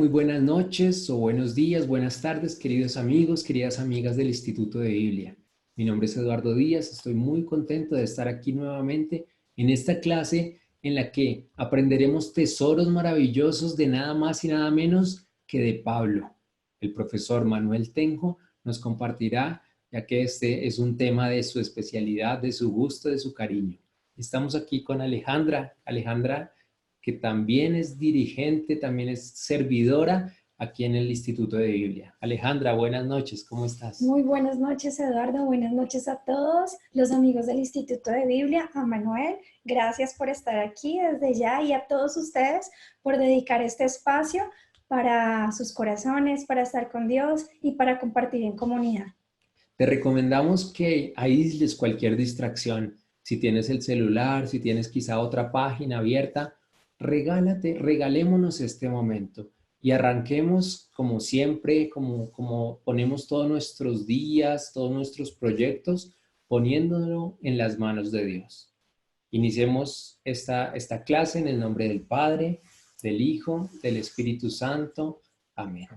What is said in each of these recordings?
muy buenas noches o buenos días, buenas tardes, queridos amigos, queridas amigas del Instituto de Biblia. Mi nombre es Eduardo Díaz, estoy muy contento de estar aquí nuevamente en esta clase en la que aprenderemos tesoros maravillosos de nada más y nada menos que de Pablo. El profesor Manuel Tenjo nos compartirá, ya que este es un tema de su especialidad, de su gusto, de su cariño. Estamos aquí con Alejandra. Alejandra, que también es dirigente, también es servidora aquí en el Instituto de Biblia. Alejandra, buenas noches, ¿cómo estás? Muy buenas noches, Eduardo. Buenas noches a todos los amigos del Instituto de Biblia, a Manuel. Gracias por estar aquí desde ya y a todos ustedes por dedicar este espacio para sus corazones, para estar con Dios y para compartir en comunidad. Te recomendamos que aísles cualquier distracción. Si tienes el celular, si tienes quizá otra página abierta, regalémonos este momento y arranquemos como siempre, como ponemos todos nuestros días, todos nuestros proyectos, poniéndolo en las manos de Dios. Iniciemos esta clase en el nombre del Padre, del Hijo, del Espíritu Santo. Amén.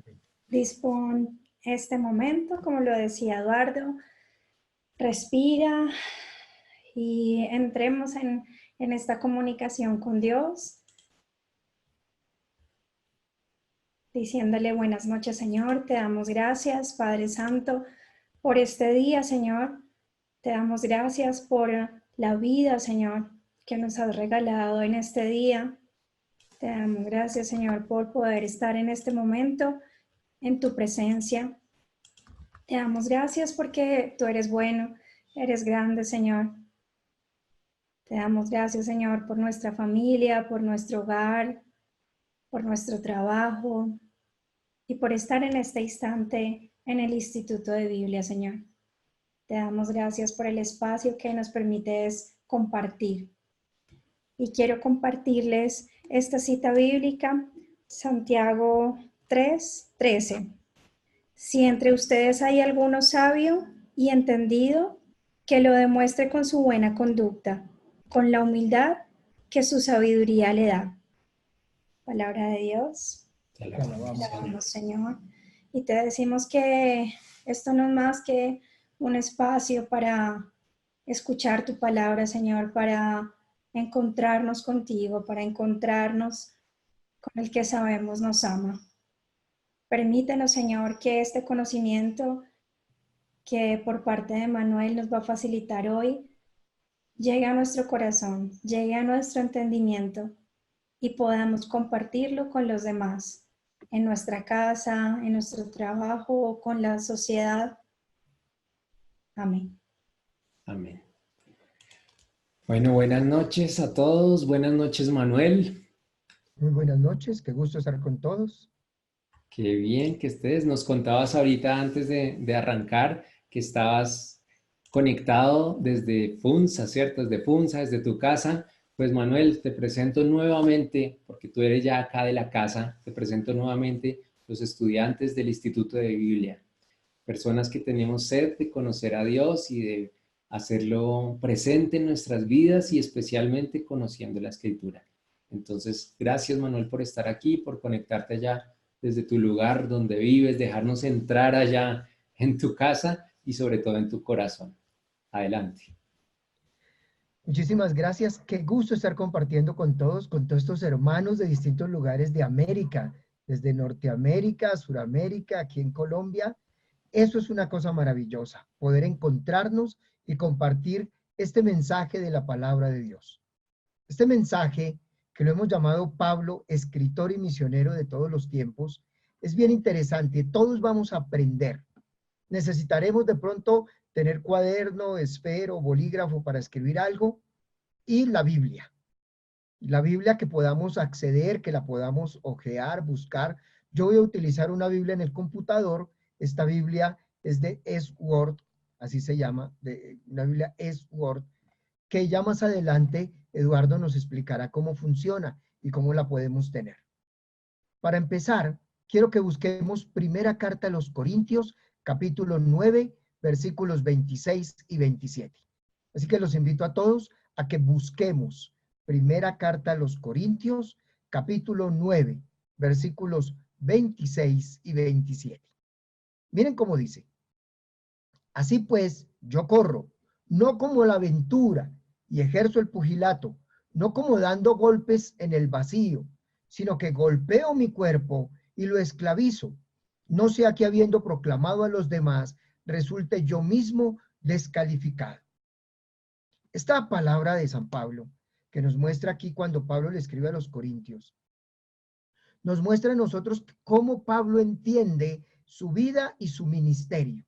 Dispón este momento, como lo decía Eduardo, respira y entremos en esta comunicación con Dios, diciéndole buenas noches, Señor. Te damos gracias, Padre Santo, por este día, Señor. Te damos gracias por la vida, Señor, que nos has regalado en este día. Te damos gracias, Señor, por poder estar en este momento en tu presencia. Te damos gracias porque tú eres bueno, eres grande, Señor. Te damos gracias, Señor, por nuestra familia, por nuestro hogar, por nuestro trabajo y por estar en este instante en el Instituto de Biblia, Señor. Te damos gracias por el espacio que nos permites compartir. Y quiero compartirles esta cita bíblica, Santiago 3:13. Si entre ustedes hay alguno sabio y entendido, que lo demuestre con su buena conducta, con la humildad que su sabiduría le da. Palabra de Dios. Te Te alabamos, alabamos, Señor. Y te decimos que esto no es más que un espacio para escuchar tu palabra, Señor, para encontrarnos contigo, para encontrarnos con el que sabemos nos ama. Permítenos, Señor, que este conocimiento que por parte de Manuel nos va a facilitar hoy llegue a nuestro corazón, llegue a nuestro entendimiento y podamos compartirlo con los demás, en nuestra casa, en nuestro trabajo, con la sociedad. Amén. Amén. Bueno, buenas noches a todos. Buenas noches, Manuel. Muy buenas noches, qué gusto estar con todos. Qué bien que estés. Nos contabas ahorita antes de arrancar que estabas conectado desde Funza, ¿cierto? Desde Funza, desde tu casa. Pues Manuel, te presento nuevamente, porque tú eres ya acá de la casa, te presento nuevamente los estudiantes del Instituto de Biblia. Personas que tenemos sed de conocer a Dios y de hacerlo presente en nuestras vidas y especialmente conociendo la Escritura. Entonces, gracias Manuel por estar aquí, por conectarte allá desde tu lugar donde vives, dejarnos entrar allá en tu casa y sobre todo en tu corazón. Adelante. Muchísimas gracias, qué gusto estar compartiendo con todos estos hermanos de distintos lugares de América, desde Norteamérica, Suramérica, aquí en Colombia. Eso es una cosa maravillosa, poder encontrarnos y compartir este mensaje de la palabra de Dios. Este mensaje, que lo hemos llamado Pablo, escritor y misionero de todos los tiempos, es bien interesante. Todos vamos a aprender. Necesitaremos de pronto tener cuaderno, esfero, bolígrafo para escribir algo y la Biblia. La Biblia que podamos acceder, que la podamos ojear, buscar. Yo voy a utilizar una Biblia en el computador. Esta Biblia es de S-Word, así se llama, una Biblia S-Word, que ya más adelante Eduardo nos explicará cómo funciona y cómo la podemos tener. Para empezar, quiero que busquemos primera carta a los Corintios, capítulo 9, versículos 26 y 27. Así que los invito a todos a que busquemos primera carta a los Corintios, capítulo 9, versículos 26 y 27. Miren cómo dice. Así pues, yo corro, no como la aventura, y ejerzo el pugilato, no como dando golpes en el vacío, sino que golpeo mi cuerpo y lo esclavizo. No sea que habiendo proclamado a los demás, resulte yo mismo descalificado. Esta palabra de San Pablo, que nos muestra aquí cuando Pablo le escribe a los Corintios, nos muestra a nosotros cómo Pablo entiende su vida y su ministerio.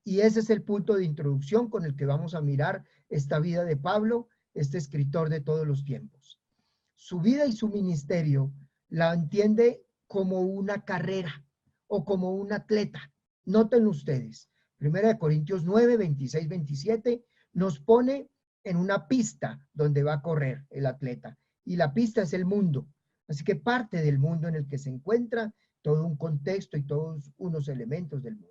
Y ese es el punto de introducción con el que vamos a mirar esta vida de Pablo, este escritor de todos los tiempos. Su vida y su ministerio la entiende como una carrera o como un atleta. Noten ustedes, 1 Corintios 9, 26, 27 nos pone en una pista donde va a correr el atleta. Y la pista es el mundo. Así que parte del mundo en el que se encuentra, todo un contexto y todos unos elementos del mundo.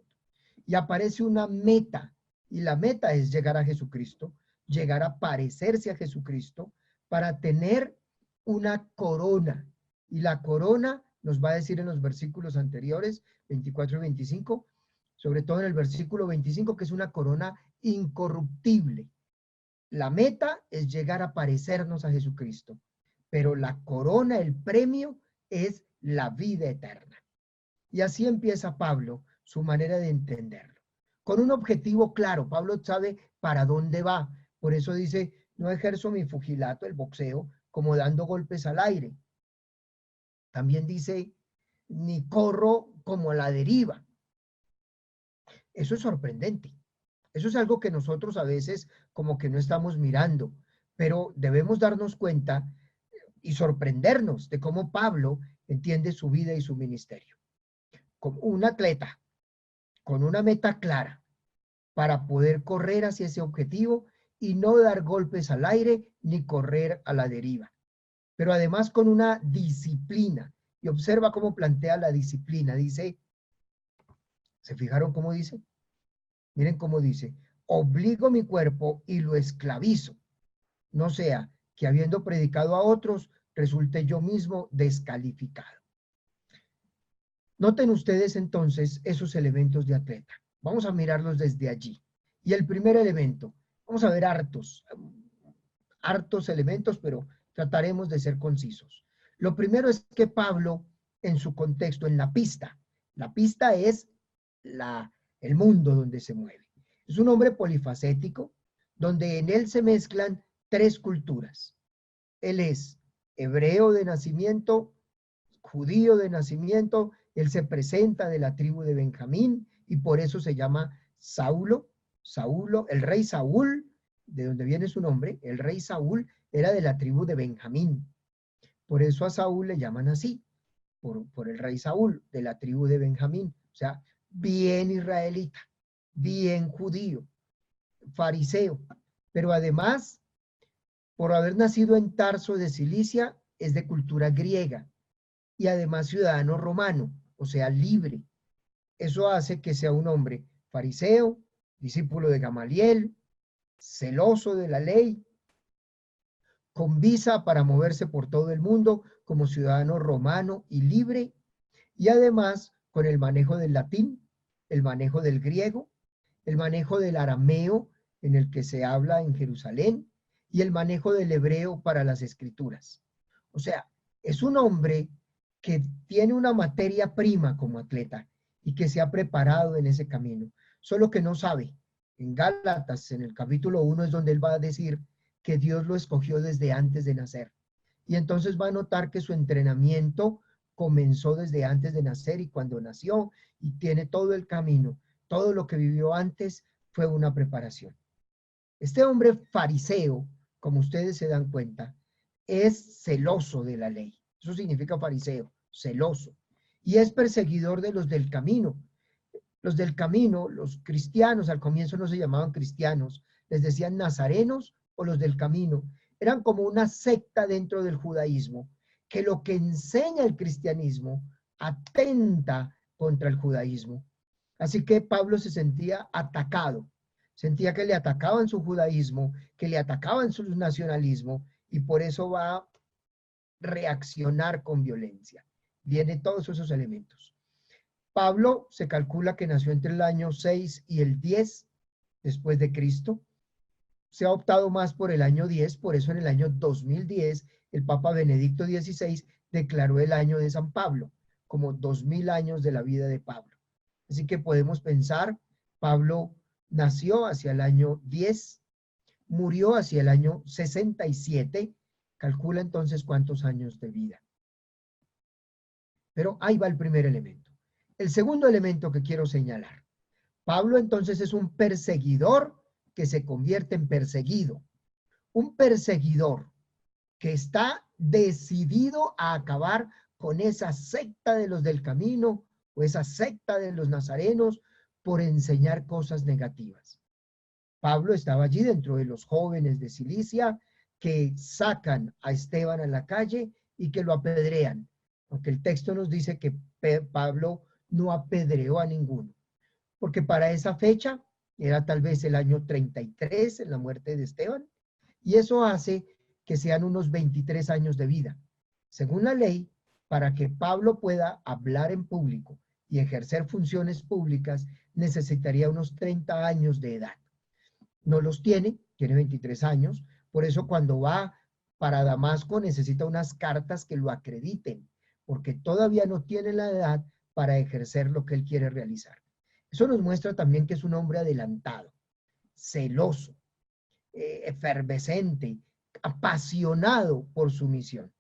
Y aparece una meta, y la meta es llegar a Jesucristo, llegar a parecerse a Jesucristo para tener una corona. Y la corona nos va a decir en los versículos anteriores, 24 y 25, sobre todo en el versículo 25, que es una corona incorruptible. La meta es llegar a parecernos a Jesucristo, pero la corona, el premio, es la vida eterna. Y así empieza Pablo su manera de entenderlo. Con un objetivo claro, Pablo sabe para dónde va. Por eso dice, no ejerzo mi pugilato, el boxeo, como dando golpes al aire. También dice, ni corro como a la deriva. Eso es sorprendente. Eso es algo que nosotros a veces como que no estamos mirando, pero debemos darnos cuenta y sorprendernos de cómo Pablo entiende su vida y su ministerio. Como un atleta, con una meta clara, para poder correr hacia ese objetivo y no dar golpes al aire ni correr a la deriva. Pero además con una disciplina. Y observa cómo plantea la disciplina. Dice, ¿se fijaron cómo dice? Miren cómo dice, obligo mi cuerpo y lo esclavizo. No sea que habiendo predicado a otros, resulte yo mismo descalificado. Noten ustedes entonces esos elementos de atleta. Vamos a mirarlos desde allí. Y el primer elemento, vamos a ver hartos elementos, pero trataremos de ser concisos. Lo primero es que Pablo, en su contexto, en la pista es el mundo donde se mueve. Es un hombre polifacético, donde en él se mezclan tres culturas. Él es hebreo de nacimiento, judío de nacimiento, él se presenta de la tribu de Benjamín y por eso se llama Saulo, el rey Saúl, de donde viene su nombre, el rey Saúl era de la tribu de Benjamín. Por eso a Saúl le llaman así, por el rey Saúl, de la tribu de Benjamín. O sea, bien israelita, bien judío, fariseo. Pero además, por haber nacido en Tarso de Cilicia, es de cultura griega y además ciudadano romano, o sea, libre. Eso hace que sea un hombre fariseo, discípulo de Gamaliel, celoso de la ley, con visa para moverse por todo el mundo como ciudadano romano y libre, y además con el manejo del latín, el manejo del griego, el manejo del arameo en el que se habla en Jerusalén, y el manejo del hebreo para las escrituras. O sea, es un hombre que tiene una materia prima como atleta y que se ha preparado en ese camino, solo que no sabe. En Gálatas, en el capítulo 1, es donde él va a decir que Dios lo escogió desde antes de nacer. Y entonces va a notar que su entrenamiento comenzó desde antes de nacer y cuando nació, y tiene todo el camino, todo lo que vivió antes fue una preparación. Este hombre fariseo, como ustedes se dan cuenta, es celoso de la ley. Eso significa fariseo, celoso. Y es perseguidor de los del camino. Los del camino, los cristianos, al comienzo no se llamaban cristianos, les decían nazarenos o los del camino. Eran como una secta dentro del judaísmo, que lo que enseña el cristianismo atenta contra el judaísmo. Así que Pablo se sentía atacado, sentía que le atacaban su judaísmo, que le atacaban su nacionalismo, y por eso va a reaccionar con violencia. viene todos esos elementos. Pablo se calcula que nació entre el año 6 y el 10 después de Cristo. Se ha optado más por el año 10, por eso en el año 2010 el Papa Benedicto XVI declaró el año de San Pablo, como 2000 años de la vida de Pablo. Así que podemos pensar, Pablo nació hacia el año 10, murió hacia el año 67, calcula entonces cuántos años de vida. Pero ahí va el primer elemento. El segundo elemento que quiero señalar. Pablo entonces es un perseguidor que se convierte en perseguido. Un perseguidor que está decidido a acabar con esa secta de los del camino o esa secta de los nazarenos por enseñar cosas negativas. Pablo estaba allí dentro de los jóvenes de Cilicia que sacan a Esteban a la calle y que lo apedrean, aunque el texto nos dice que Pablo no apedreó a ninguno, porque para esa fecha era tal vez el año 33 en la muerte de Esteban, y eso hace que sean unos 23 años de vida. Según la ley, para que Pablo pueda hablar en público y ejercer funciones públicas, necesitaría unos 30 años de edad. No los tiene 23 años, por eso cuando va para Damasco necesita unas cartas que lo acrediten, porque todavía no tiene la edad para ejercer lo que él quiere realizar. Eso nos muestra también que es un hombre adelantado, celoso, efervescente, apasionado por su misión.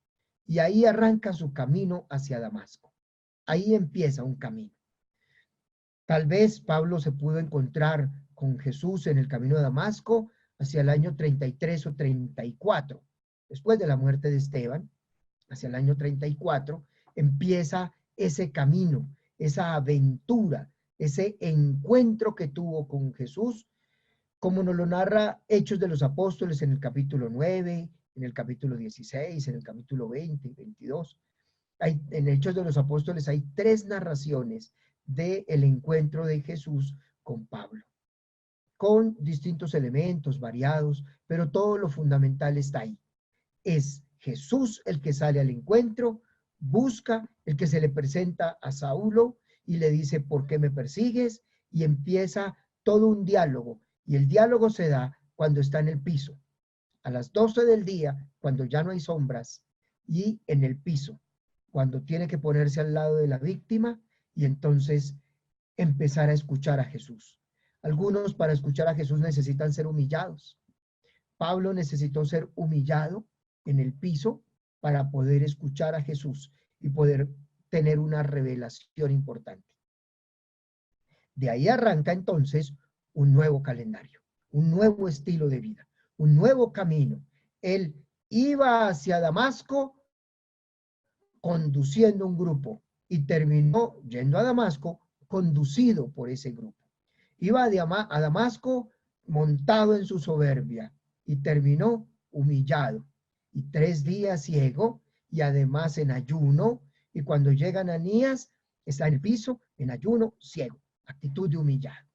Y ahí arranca su camino hacia Damasco. Ahí empieza un camino. Tal vez Pablo se pudo encontrar con Jesús en el camino de Damasco hacia el año 33 o 34. Después de la muerte de Esteban, hacia el año 34, empieza ese camino, esa aventura, ese encuentro que tuvo con Jesús, como nos lo narra Hechos de los Apóstoles en el capítulo 9, en el capítulo 16, en el capítulo 20 y 22. En Hechos de los Apóstoles hay 3 narraciones del encuentro de Jesús con Pablo, con distintos elementos variados, pero todo lo fundamental está ahí. Es Jesús el que sale al encuentro, busca el que se le presenta a Saulo y le dice, ¿por qué me persigues? Y empieza todo un diálogo. Y el diálogo se da cuando está en el piso, a las 12 del día, cuando ya no hay sombras, y en el piso, cuando tiene que ponerse al lado de la víctima y entonces empezar a escuchar a Jesús. Algunos para escuchar a Jesús necesitan ser humillados. Pablo necesitó ser humillado en el piso para poder escuchar a Jesús y poder tener una revelación importante. De ahí arranca entonces un nuevo calendario, un nuevo estilo de vida, un nuevo camino. Él iba hacia Damasco conduciendo un grupo y terminó yendo a Damasco conducido por ese grupo. Iba a Damasco montado en su soberbia y terminó humillado y 3 días ciego y además en ayuno, y cuando llega Ananías está en el piso, en ayuno, ciego, actitud de humillado.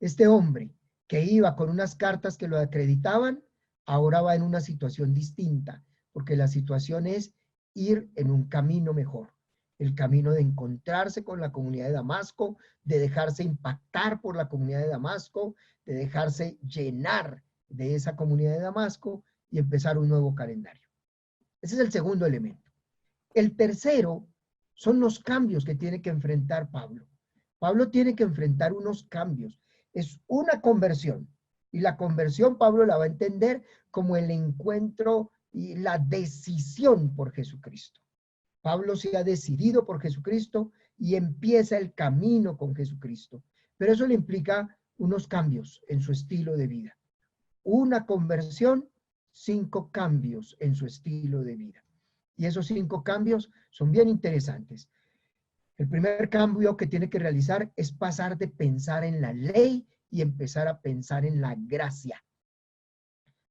Este hombre que iba con unas cartas que lo acreditaban, ahora va en una situación distinta, porque la situación es ir en un camino mejor, el camino de encontrarse con la comunidad de Damasco, de dejarse impactar por la comunidad de Damasco, de dejarse llenar de esa comunidad de Damasco y empezar un nuevo calendario. Ese es el segundo elemento. El tercero son los cambios que tiene que enfrentar Pablo. Pablo tiene que enfrentar unos cambios. Es una conversión. Y la conversión Pablo la va a entender como el encuentro y la decisión por Jesucristo. Pablo se ha decidido por Jesucristo y empieza el camino con Jesucristo. Pero eso le implica unos cambios en su estilo de vida. Una conversión, 5 cambios en su estilo de vida. Y esos 5 cambios son bien interesantes. El primer cambio que tiene que realizar es pasar de pensar en la ley y empezar a pensar en la gracia.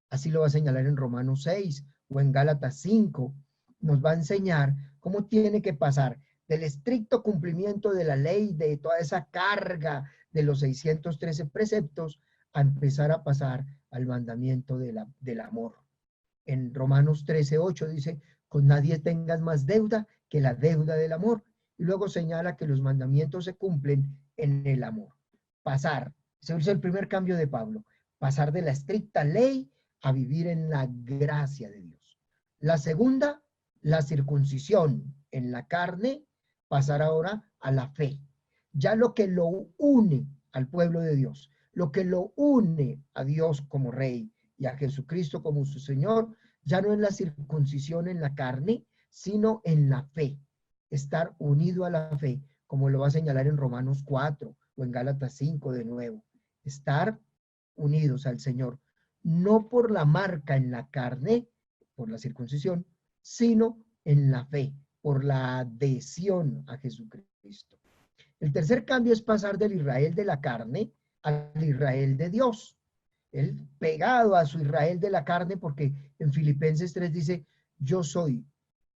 Así lo va a señalar en Romanos 6 o en Gálatas 5. Nos va a enseñar cómo tiene que pasar del estricto cumplimiento de la ley, de toda esa carga de los 613 preceptos, a empezar a pasar al mandamiento del amor. En Romanos 13:8 dice, con nadie tengas más deuda que la deuda del amor. Y luego señala que los mandamientos se cumplen en el amor. Pasar, ese es el primer cambio de Pablo, pasar de la estricta ley a vivir en la gracia de Dios. La segunda, la circuncisión en la carne, pasar ahora a la fe. Ya lo que lo une al pueblo de Dios, lo que lo une a Dios como Rey y a Jesucristo como su Señor, ya no es la circuncisión en la carne, sino en la fe. Estar unido a la fe, como lo va a señalar en Romanos 4 o en Gálatas 5 de nuevo. Estar unidos al Señor, no por la marca en la carne, por la circuncisión, sino en la fe, por la adhesión a Jesucristo. El tercer cambio es pasar del Israel de la carne al Israel de Dios. Él pegado a su Israel de la carne, porque en Filipenses 3 dice, yo soy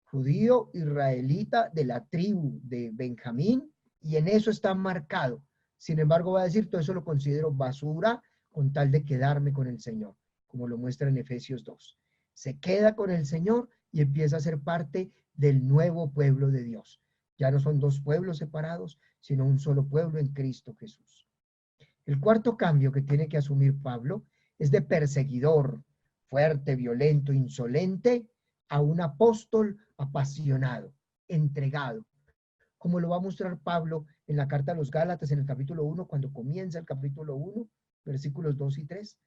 judío israelita de la tribu de Benjamín, y en eso está marcado. Sin embargo, va a decir, todo eso lo considero basura con tal de quedarme con el Señor, como lo muestra en Efesios 2. Se queda con el Señor y empieza a ser parte del nuevo pueblo de Dios. Ya no son dos pueblos separados, sino un solo pueblo en Cristo Jesús. El cuarto cambio que tiene que asumir Pablo es de perseguidor, fuerte, violento, insolente, a un apóstol apasionado, entregado, como lo va a mostrar Pablo en la carta a los Gálatas en el capítulo 1, cuando comienza el capítulo 1, versículos 2 y 3.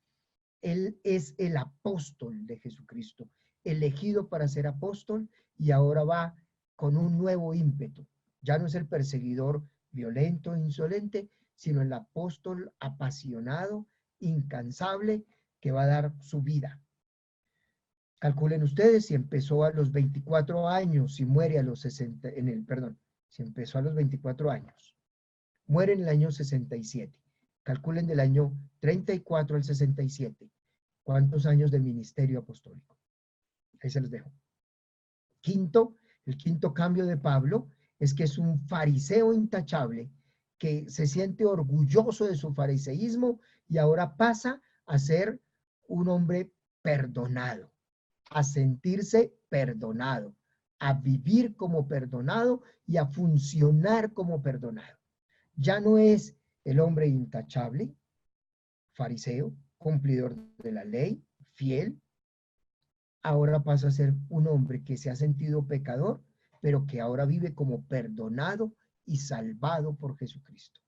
Él es el apóstol de Jesucristo, elegido para ser apóstol, y ahora va con un nuevo ímpetu. Ya no es el perseguidor violento, insolente, sino el apóstol apasionado, incansable, que va a dar su vida. Calculen ustedes, si empezó a los 24 años y muere a los 60, si empezó a los 24 años, muere en el año 67. Calculen del año 34 al 67. ¿Cuántos años de ministerio apostólico? Ahí se los dejo. El quinto cambio de Pablo es que es un fariseo intachable que se siente orgulloso de su fariseísmo y ahora pasa a ser un hombre perdonado, a sentirse perdonado, a vivir como perdonado y a funcionar como perdonado. Ya no es el hombre intachable, fariseo, cumplidor de la ley, fiel. Ahora pasa a ser un hombre que se ha sentido pecador, pero que ahora vive como perdonado y salvado por Jesucristo.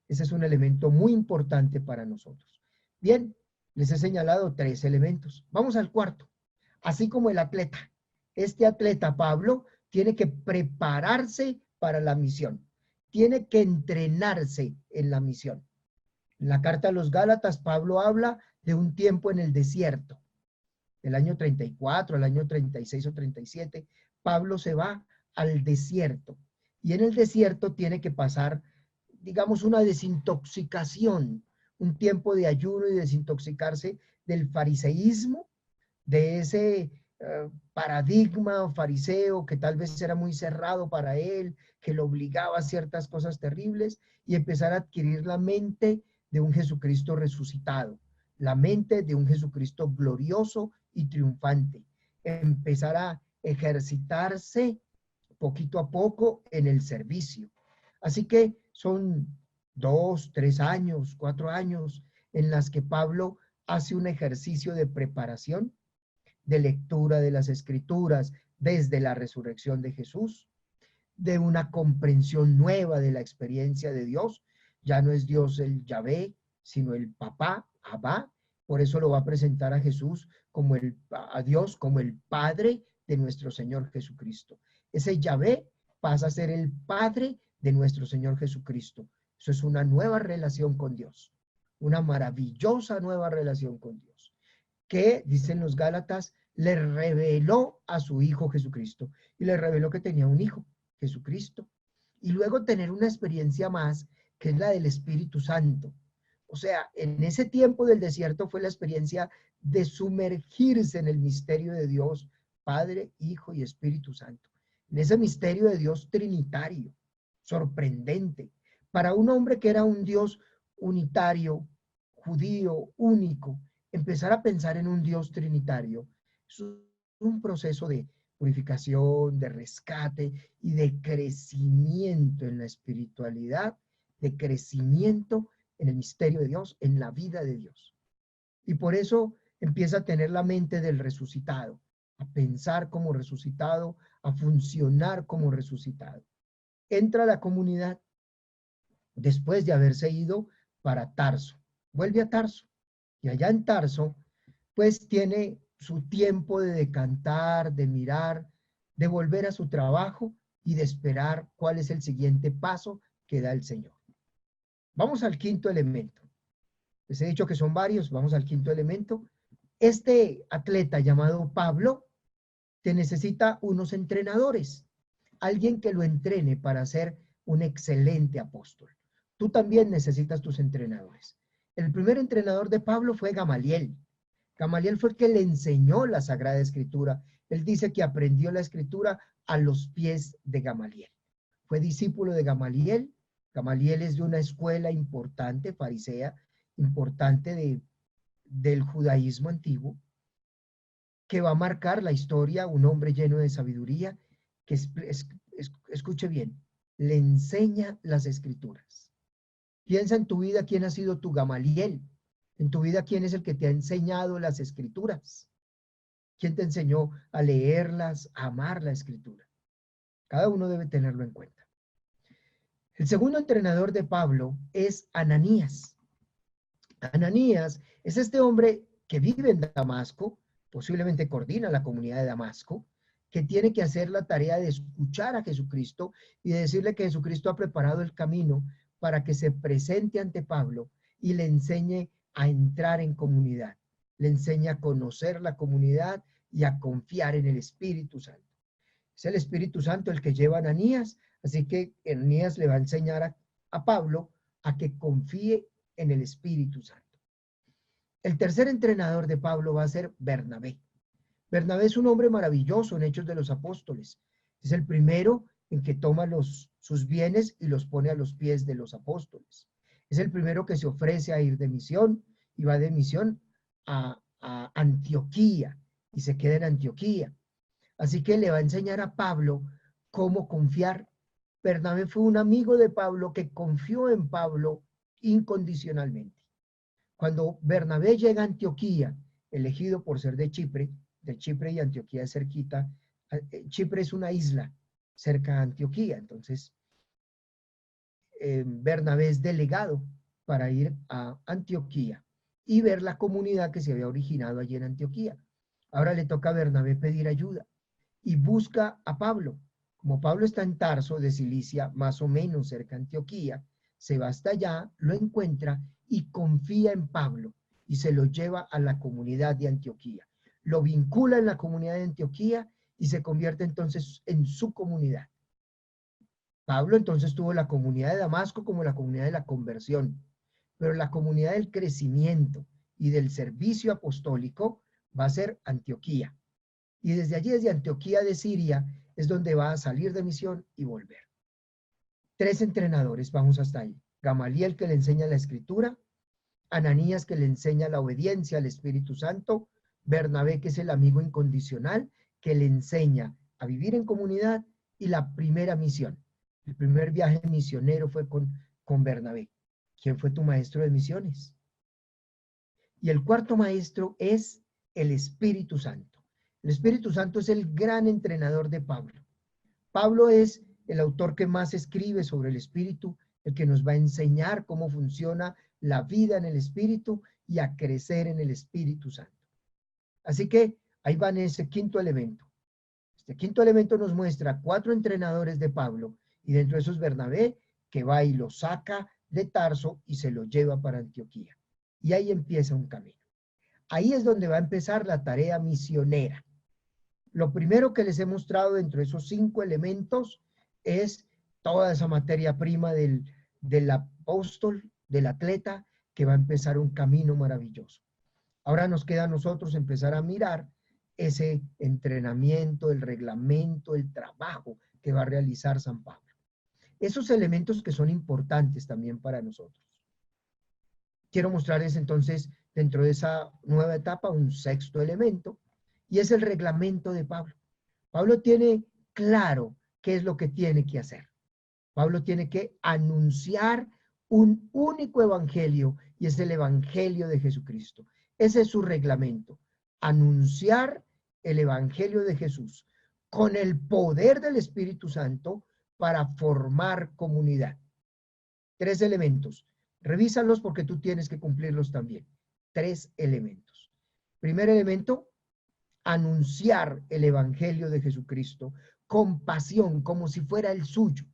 Ese es un elemento muy importante para nosotros. Bien, les he señalado 3 elementos. Vamos al cuarto. Así como el atleta. Este atleta, Pablo, tiene que prepararse para la misión. Tiene que entrenarse en la misión. En la carta a los Gálatas, Pablo habla de un tiempo en el desierto. Del año 34 al año 36 o 37, Pablo se va al desierto. Y en el desierto tiene que pasar, digamos, una desintoxicación, un tiempo de ayuno y desintoxicarse del fariseísmo, de ese paradigma fariseo que tal vez era muy cerrado para él, que lo obligaba a ciertas cosas terribles, y empezar a adquirir la mente de un Jesucristo resucitado, la mente de un Jesucristo glorioso y triunfante, empezar a ejercitarse poquito a poco en el servicio. Así que son 2, 3 años, 4 años en las que Pablo hace un ejercicio de preparación, de lectura de las Escrituras desde la resurrección de Jesús, de una comprensión nueva de la experiencia de Dios. Ya no es Dios el Yahvé, sino el Papá, Abba. Por eso lo va a presentar a Jesús como a Dios como el Padre de nuestro Señor Jesucristo. Ese Yahvé pasa a ser el Padre de nuestro Señor Jesucristo. Eso es una nueva relación con Dios, una maravillosa nueva relación con Dios, que, dicen los Gálatas, le reveló a su Hijo Jesucristo, y le reveló que tenía un Hijo, Jesucristo, y luego tener una experiencia más, que es la del Espíritu Santo. O sea, en ese tiempo del desierto fue la experiencia de sumergirse en el misterio de Dios, Padre, Hijo y Espíritu Santo. En ese misterio de Dios trinitario, sorprendente, para un hombre que era un Dios unitario, judío, único. Empezar a pensar en un Dios trinitario es un proceso de purificación, de rescate y de crecimiento en la espiritualidad, de crecimiento en el misterio de Dios, en la vida de Dios. Y por eso empieza a tener la mente del resucitado, a pensar como resucitado, a funcionar como resucitado. Entra a la comunidad después de haberse ido para Tarso. Vuelve a Tarso. Y allá en Tarso, pues tiene su tiempo de decantar, de mirar, de volver a su trabajo y de esperar cuál es el siguiente paso que da el Señor. Vamos al quinto elemento. Les he dicho que son varios, vamos al quinto elemento. Este atleta llamado Pablo te necesita unos entrenadores, alguien que lo entrene para ser un excelente apóstol. Tú también necesitas tus entrenadores. El primer entrenador de Pablo fue Gamaliel. Gamaliel fue el que le enseñó la Sagrada Escritura. Él dice que aprendió la Escritura a los pies de Gamaliel. Fue discípulo de Gamaliel. Gamaliel es de una escuela importante, farisea, importante del judaísmo antiguo, que va a marcar la historia, un hombre lleno de sabiduría, que escuche bien, le enseña las Escrituras. Piensa en tu vida quién ha sido tu Gamaliel, en tu vida quién es el que te ha enseñado las Escrituras, quién te enseñó a leerlas, a amar la Escritura. Cada uno debe tenerlo en cuenta. El segundo entrenador de Pablo es Ananías. Ananías es este hombre que vive en Damasco, posiblemente coordina la comunidad de Damasco, que tiene que hacer la tarea de escuchar a Jesucristo y de decirle que Jesucristo ha preparado el camino para que se presente ante Pablo y le enseñe a entrar en comunidad, le enseña a conocer la comunidad y a confiar en el Espíritu Santo. Es el Espíritu Santo el que lleva a Ananías, así que Ananías le va a enseñar a Pablo a que confíe en el Espíritu Santo. El tercer entrenador de Pablo va a ser Bernabé. Bernabé es un hombre maravilloso en Hechos de los Apóstoles. Es el primero en que toma sus bienes y los pone a los pies de los apóstoles. Es el primero que se ofrece a ir de misión y va de misión a Antioquía y se queda en Antioquía. Así que le va a enseñar a Pablo cómo confiar. Bernabé fue un amigo de Pablo que confió en Pablo incondicionalmente. Cuando Bernabé llega a Antioquía, elegido por ser de Chipre y Antioquía es cerquita, Chipre es una isla cerca de Antioquía, entonces Bernabé es delegado para ir a Antioquía y ver la comunidad que se había originado allí en Antioquía. Ahora le toca a Bernabé pedir ayuda y busca a Pablo. Como Pablo está en Tarso de Cilicia, más o menos cerca de Antioquía, se va hasta allá, lo encuentra y confía en Pablo y se lo lleva a la comunidad de Antioquía. Lo vincula en la comunidad de Antioquía y se convierte entonces en su comunidad. Pablo entonces tuvo la comunidad de Damasco como la comunidad de la conversión, pero la comunidad del crecimiento y del servicio apostólico va a ser Antioquía. Y desde allí, desde Antioquía de Siria, es donde va a salir de misión y volver. 3 entrenadores, vamos hasta ahí. Gamaliel, que le enseña la Escritura, Ananías, que le enseña la obediencia al Espíritu Santo, Bernabé, que es el amigo incondicional, que le enseña a vivir en comunidad, y la primera misión. El primer viaje misionero fue con Bernabé. ¿Quién fue tu maestro de misiones? Y el cuarto maestro es el Espíritu Santo. El Espíritu Santo es el gran entrenador de Pablo. Pablo es el autor que más escribe sobre el Espíritu, el que nos va a enseñar cómo funciona la vida en el Espíritu y a crecer en el Espíritu Santo. Así que ahí van ese quinto elemento. Este quinto elemento nos muestra 4 entrenadores de Pablo y dentro de esos Bernabé, que va y lo saca de Tarso y se lo lleva para Antioquía. Y ahí empieza un camino. Ahí es donde va a empezar la tarea misionera. Lo primero que les he mostrado dentro de esos 5 elementos es toda esa materia prima del apóstol, del atleta, que va a empezar un camino maravilloso. Ahora nos queda a nosotros empezar a mirar ese entrenamiento, el reglamento, el trabajo que va a realizar San Pablo. Esos elementos que son importantes también para nosotros. Quiero mostrarles entonces dentro de esa nueva etapa un 6º elemento y es el reglamento de Pablo. Pablo tiene claro qué es lo que tiene que hacer. Pablo tiene que anunciar un único evangelio y es el evangelio de Jesucristo. Ese es su reglamento. Anunciar el evangelio de Jesús con el poder del Espíritu Santo para formar comunidad. 3 elementos. Revísalos porque tú tienes que cumplirlos también. 3 elementos. Primer elemento, anunciar el evangelio de Jesucristo con pasión, como si fuera el suyo.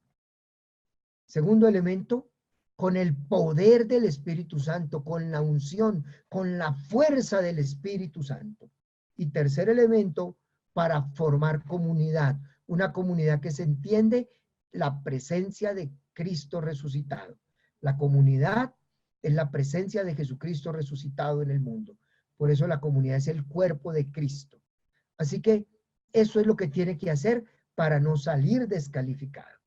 Segundo elemento, con el poder del Espíritu Santo, con la unción, con la fuerza del Espíritu Santo. Y tercer elemento, para formar comunidad, una comunidad que se entiende la presencia de Cristo resucitado. La comunidad es la presencia de Jesucristo resucitado en el mundo. Por eso la comunidad es el cuerpo de Cristo. Así que eso es lo que tiene que hacer para no salir descalificado.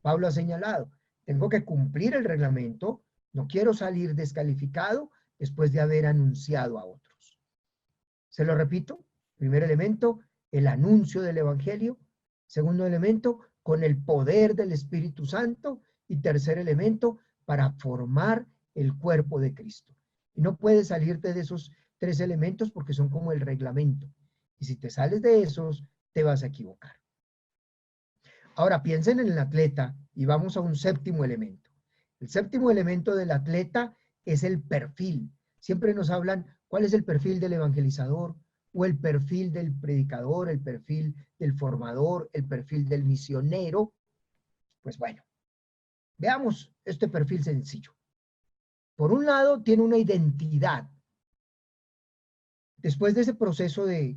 Pablo ha señalado, tengo que cumplir el reglamento, no quiero salir descalificado después de haber anunciado a otros. Se lo repito, primer elemento, el anuncio del evangelio. Segundo elemento, con el poder del Espíritu Santo. Y tercer elemento, para formar el cuerpo de Cristo. Y no puedes salirte de esos 3 elementos porque son como el reglamento. Y si te sales de esos, te vas a equivocar. Ahora piensen en el atleta y vamos a un séptimo elemento. El séptimo elemento del atleta es el perfil. Siempre nos hablan cuál es el perfil del evangelizador o el perfil del predicador, el perfil del formador, el perfil del misionero. Pues bueno, veamos este perfil sencillo. Por un lado, tiene una identidad. Después de ese proceso de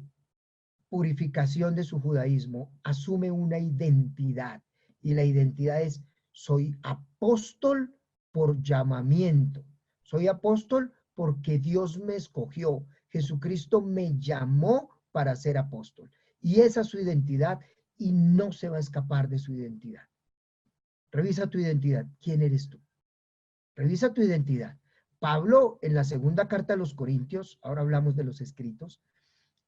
purificación de su judaísmo, asume una identidad. Y la identidad es, soy apóstol por llamamiento. Soy apóstol porque Dios me escogió. Jesucristo me llamó para ser apóstol. Y esa es su identidad y no se va a escapar de su identidad. Revisa tu identidad. ¿Quién eres tú? Revisa tu identidad. Pablo, en la segunda carta a los Corintios, ahora hablamos de los escritos,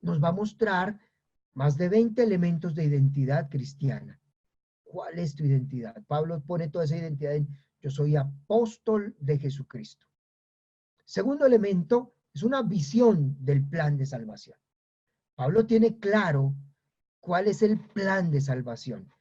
nos va a mostrar más de 20 elementos de identidad cristiana. ¿Cuál es tu identidad? Pablo pone toda esa identidad en yo soy apóstol de Jesucristo. Segundo elemento es una visión del plan de salvación. Pablo tiene claro cuál es el plan de salvación.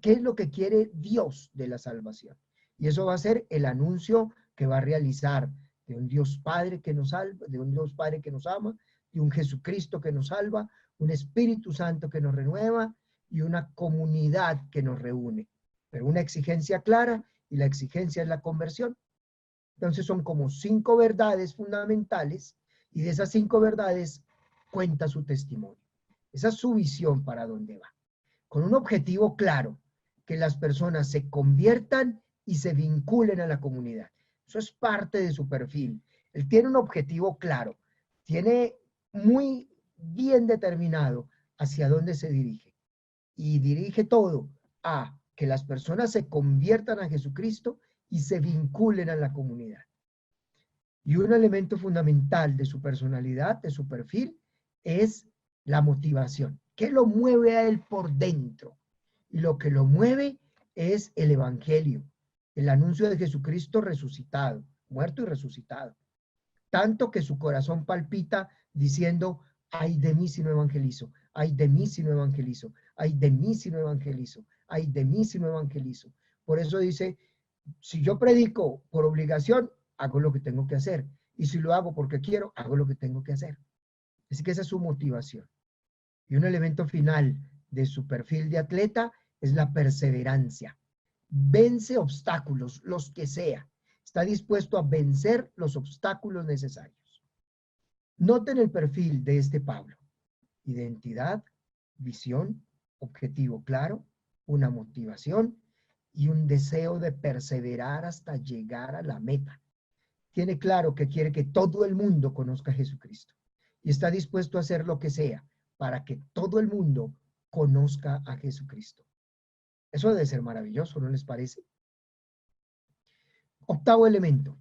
¿Qué es lo que quiere Dios de la salvación? Y eso va a ser el anuncio que va a realizar de un Dios Padre que nos salva, de un Dios Padre que nos ama, de un Jesucristo que nos salva, un Espíritu Santo que nos renueva y una comunidad que nos reúne. Pero una exigencia clara y la exigencia es la conversión. Entonces son como 5 verdades fundamentales y de esas 5 verdades cuenta su testimonio. Esa es su visión para dónde va. Con un objetivo claro, que las personas se conviertan y se vinculen a la comunidad. Eso es parte de su perfil. Él tiene un objetivo claro, tiene muy bien determinado hacia dónde se dirige. Y dirige todo a que las personas se conviertan a Jesucristo y se vinculen a la comunidad. Y un elemento fundamental de su personalidad, de su perfil, es la motivación. ¿Qué lo mueve a él por dentro? Y lo que lo mueve es el evangelio, el anuncio de Jesucristo resucitado, muerto y resucitado. Tanto que su corazón palpita diciendo, ay de mí si no evangelizo, ay de mí si no evangelizo, ay de mí si no evangelizo, ay de mí si no evangelizo. Por eso dice, si yo predico por obligación, hago lo que tengo que hacer. Y si lo hago porque quiero, hago lo que tengo que hacer. Así que esa es su motivación. Y un elemento final de su perfil de atleta es la perseverancia. Vence obstáculos, los que sea. Está dispuesto a vencer los obstáculos necesarios. Noten el perfil de este Pablo. Identidad, visión, objetivo claro, una motivación y un deseo de perseverar hasta llegar a la meta. Tiene claro que quiere que todo el mundo conozca a Jesucristo y está dispuesto a hacer lo que sea para que todo el mundo conozca a Jesucristo. Eso debe ser maravilloso, ¿no les parece? Octavo elemento.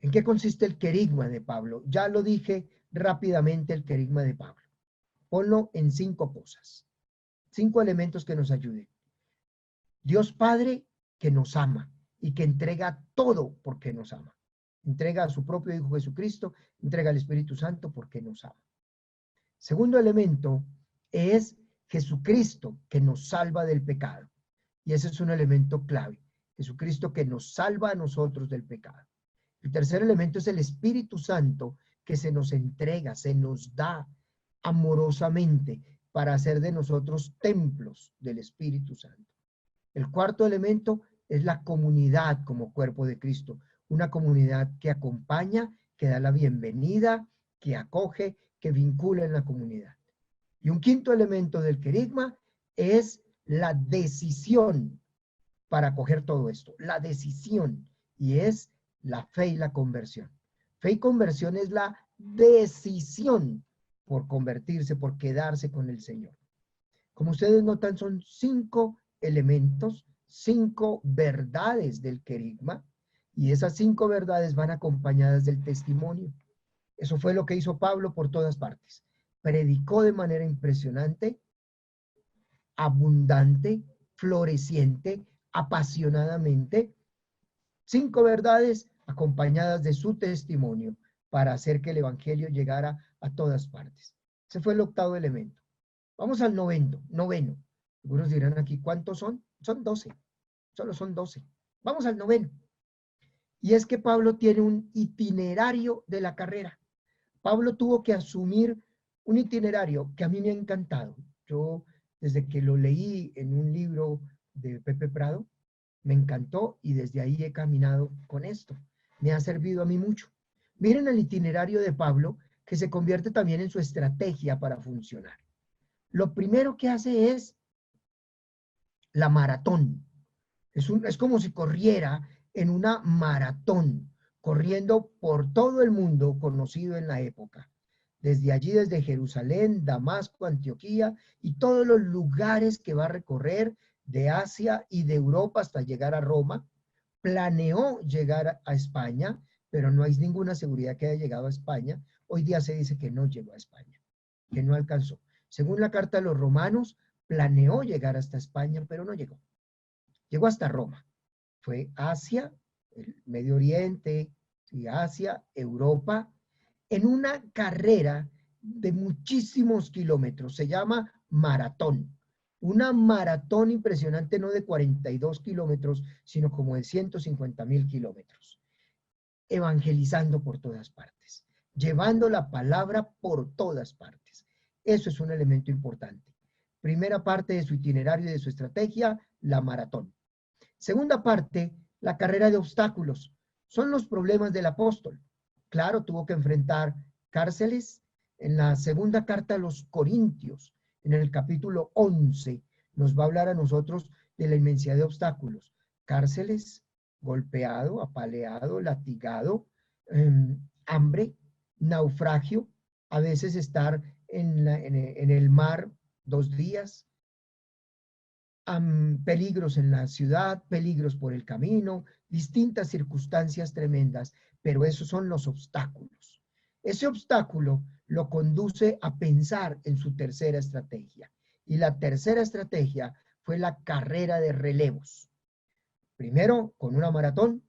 ¿En qué consiste el querigma de Pablo? Ya lo dije rápidamente, el querigma de Pablo. Ponlo en 5 cosas. 5 elementos que nos ayuden. Dios Padre que nos ama y que entrega todo porque nos ama. Entrega a su propio Hijo Jesucristo, entrega al Espíritu Santo porque nos ama. Segundo elemento es Jesucristo que nos salva del pecado. Y ese es un elemento clave. Jesucristo que nos salva a nosotros del pecado. El tercer elemento es el Espíritu Santo que se nos entrega, se nos da amorosamente para hacer de nosotros templos del Espíritu Santo. El cuarto elemento es la comunidad como cuerpo de Cristo, una comunidad que acompaña, que da la bienvenida, que acoge, que vincula en la comunidad. Y un quinto elemento del querigma es la decisión para acoger todo esto, la decisión, y es la fe y la conversión. Fe y conversión es la decisión por convertirse, por quedarse con el Señor. Como ustedes notan, son 5 elementos, 5 verdades del querigma, y esas 5 verdades van acompañadas del testimonio. Eso fue lo que hizo Pablo por todas partes. Predicó de manera impresionante, abundante, floreciente, apasionadamente, 5 verdades acompañadas de su testimonio para hacer que el evangelio llegara a todas partes. Ese fue el octavo elemento. Vamos al noveno. Algunos dirán aquí, ¿cuántos son? Son 12. Solo son 12. Vamos al noveno. Y es que Pablo tiene un itinerario de la carrera. Pablo tuvo que asumir un itinerario que a mí me ha encantado. Yo, desde que lo leí en un libro de Pepe Prado, me encantó y desde ahí he caminado con esto. Me ha servido a mí mucho. Miren el itinerario de Pablo, que se convierte también en su estrategia para funcionar. Lo primero que hace es la maratón. Es como si corriera en una maratón, corriendo por todo el mundo conocido en la época. Desde allí, desde Jerusalén, Damasco, Antioquía y todos los lugares que va a recorrer de Asia y de Europa hasta llegar a Roma. Planeó llegar a España, pero no hay ninguna seguridad que haya llegado a España. Hoy día se dice que no llegó a España, que no alcanzó. Según la carta de los romanos, planeó llegar hasta España, pero no llegó. Llegó hasta Roma. Fue Asia, el Medio Oriente, y Asia, Europa, en una carrera de muchísimos kilómetros. Se llama maratón. Una maratón impresionante, no de 42 kilómetros, sino como de 150.000 kilómetros. Evangelizando por todas partes, llevando la palabra por todas partes. Eso es un elemento importante. Primera parte de su itinerario y de su estrategia, la maratón. Segunda parte, la carrera de obstáculos. Son los problemas del apóstol. Claro, tuvo que enfrentar cárceles. En la segunda carta a los Corintios, en el capítulo 11, nos va a hablar a nosotros de la inmensidad de obstáculos. Cárceles, golpeado, apaleado, latigado, hambre, naufragio, a veces estar en el mar 2 días, peligros en la ciudad, peligros por el camino, distintas circunstancias tremendas, pero esos son los obstáculos. Ese obstáculo lo conduce a pensar en su tercera estrategia. Y la tercera estrategia fue la carrera de relevos. Primero con una maratón,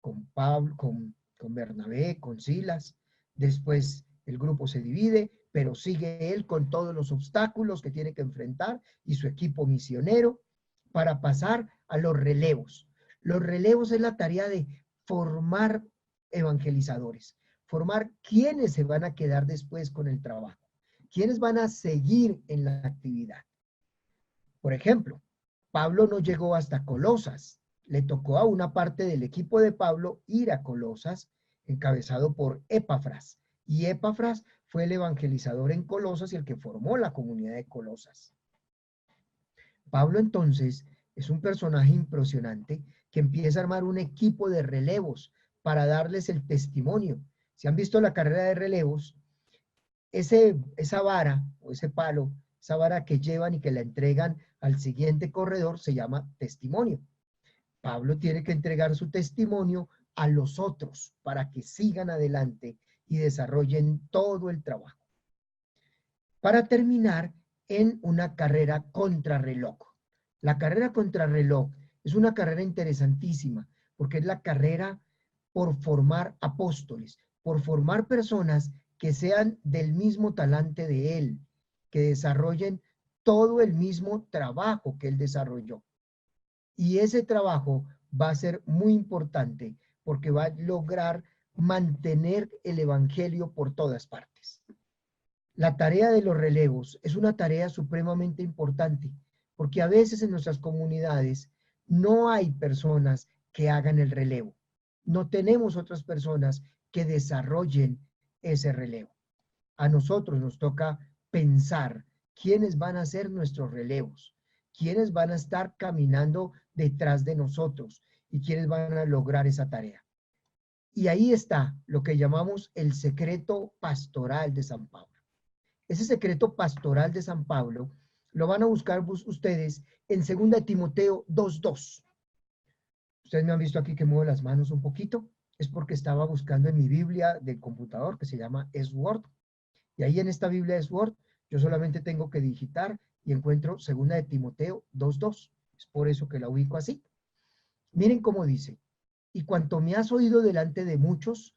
con Pablo, con Bernabé, con Silas. Después el grupo se divide, pero sigue él con todos los obstáculos que tiene que enfrentar y su equipo misionero para pasar a los relevos. Los relevos es la tarea de formar evangelizadores, formar quiénes se van a quedar después con el trabajo, quiénes van a seguir en la actividad. Por ejemplo, Pablo no llegó hasta Colosas, le tocó a una parte del equipo de Pablo ir a Colosas, encabezado por Epafras. Y Epafras fue el evangelizador en Colosas y el que formó la comunidad de Colosas. Pablo entonces es un personaje impresionante que empieza a armar un equipo de relevos para darles el testimonio. Si han visto la carrera de relevos, esa vara o ese palo, esa vara que llevan y que la entregan al siguiente corredor se llama testimonio. Pablo tiene que entregar su testimonio a los otros para que sigan adelante y desarrollen todo el trabajo. Para terminar, en una carrera contrarreloj. La carrera contrarreloj es una carrera interesantísima porque es la carrera por formar apóstoles, por formar personas que sean del mismo talante de él, que desarrollen todo el mismo trabajo que él desarrolló. Y ese trabajo va a ser muy importante porque va a lograr mantener el evangelio por todas partes. La tarea de los relevos es una tarea supremamente importante porque a veces en nuestras comunidades no hay personas que hagan el relevo. No tenemos otras personas que desarrollen ese relevo. A nosotros nos toca pensar quiénes van a ser nuestros relevos, quiénes van a estar caminando detrás de nosotros y quiénes van a lograr esa tarea. Y ahí está lo que llamamos el secreto pastoral de San Pablo. Ese secreto pastoral de San Pablo lo van a buscar ustedes en 2 Timoteo 2:2. Ustedes me han visto aquí que muevo las manos un poquito. Es porque estaba buscando en mi Biblia del computador que se llama S-Word. Y ahí en esta Biblia S-Word yo solamente tengo que digitar y encuentro 2 Timoteo 2:2. Es por eso que la ubico así. Miren cómo dice. Y cuanto me has oído delante de muchos,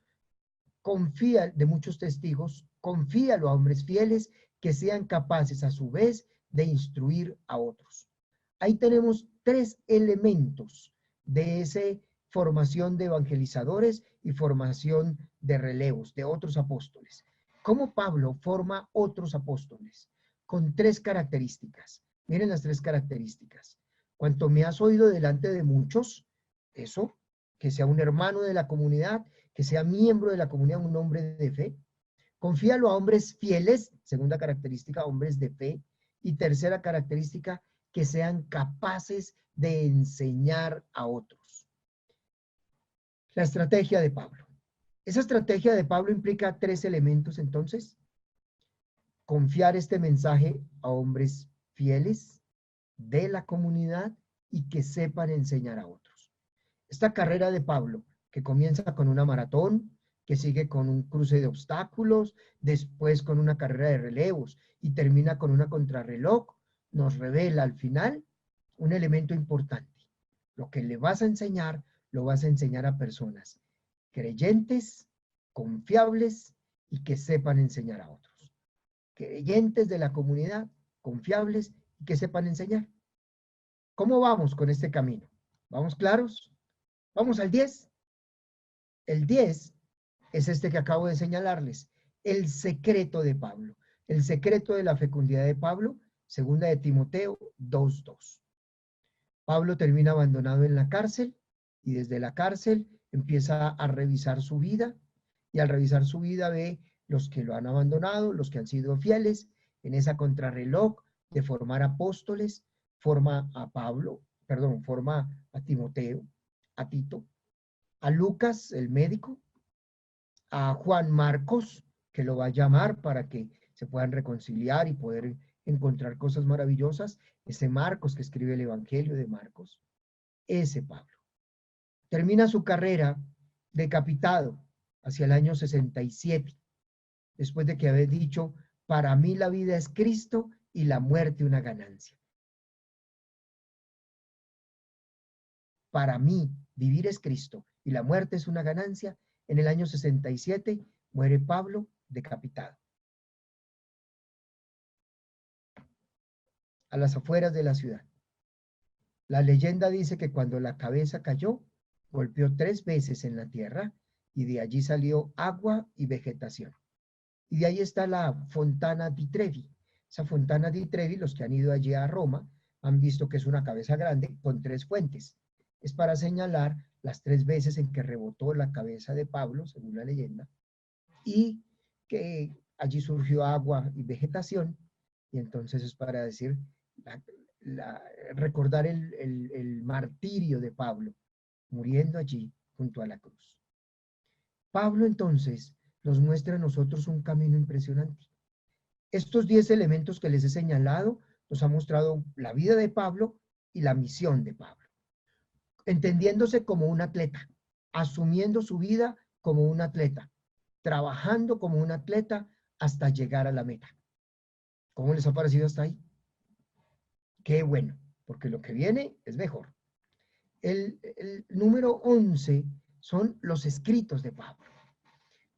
de muchos testigos, confíalo a hombres fieles que sean capaces a su vez de instruir a otros. Ahí tenemos 3 elementos de esa formación de evangelizadores y formación de relevos, de otros apóstoles. ¿Cómo Pablo forma otros apóstoles? Con 3 características. Miren las 3 características. Cuanto me has oído delante de muchos, eso, que sea un hermano de la comunidad, que sea miembro de la comunidad, un hombre de fe. Confíalo a hombres fieles, segunda característica, hombres de fe. Y tercera característica, que sean capaces de enseñar a otros. La estrategia de Pablo. Esa estrategia de Pablo implica 3 elementos entonces. Confiar este mensaje a hombres fieles de la comunidad y que sepan enseñar a otros. Esta carrera de Pablo, que comienza con una maratón, que sigue con un cruce de obstáculos, después con una carrera de relevos y termina con una contrarreloj, nos revela al final un elemento importante. Lo que le vas a enseñar, lo vas a enseñar a personas creyentes, confiables y que sepan enseñar a otros. Creyentes de la comunidad, confiables y que sepan enseñar. ¿Cómo vamos con este camino? ¿Vamos claros? Vamos al 10. El 10 es este que acabo de señalarles, el secreto de Pablo, el secreto de la fecundidad de Pablo, 2 Timoteo 2:2. Pablo termina abandonado en la cárcel y desde la cárcel empieza a revisar su vida y al revisar su vida ve los que lo han abandonado, los que han sido fieles, en esa contrarreloj de formar apóstoles, forma a Timoteo, a Tito, a Lucas, el médico, a Juan Marcos, que lo va a llamar para que se puedan reconciliar y poder encontrar cosas maravillosas, ese Marcos que escribe el Evangelio de Marcos, ese Pablo. Termina su carrera decapitado hacia el año 67, después de que había dicho, para mí la vida es Cristo y la muerte una ganancia. Para mí vivir es Cristo y la muerte es una ganancia. En el año 67 muere Pablo decapitado. A las afueras de la ciudad. La leyenda dice que cuando la cabeza cayó, golpeó 3 veces en la tierra y de allí salió agua y vegetación. Y de ahí está la Fontana di Trevi. Esa Fontana di Trevi, los que han ido allí a Roma, han visto que es una cabeza grande con 3 fuentes. Es para señalar las 3 veces en que rebotó la cabeza de Pablo, según la leyenda, y que allí surgió agua y vegetación, y entonces es para decir, recordar el martirio de Pablo, muriendo allí junto a la cruz. Pablo entonces nos muestra a nosotros un camino impresionante. Estos 10 elementos que les he señalado nos ha mostrado la vida de Pablo y la misión de Pablo. Entendiéndose como un atleta, asumiendo su vida como un atleta, trabajando como un atleta hasta llegar a la meta. ¿Cómo les ha parecido hasta ahí? Qué bueno, porque lo que viene es mejor. El número 11 son los escritos de Pablo.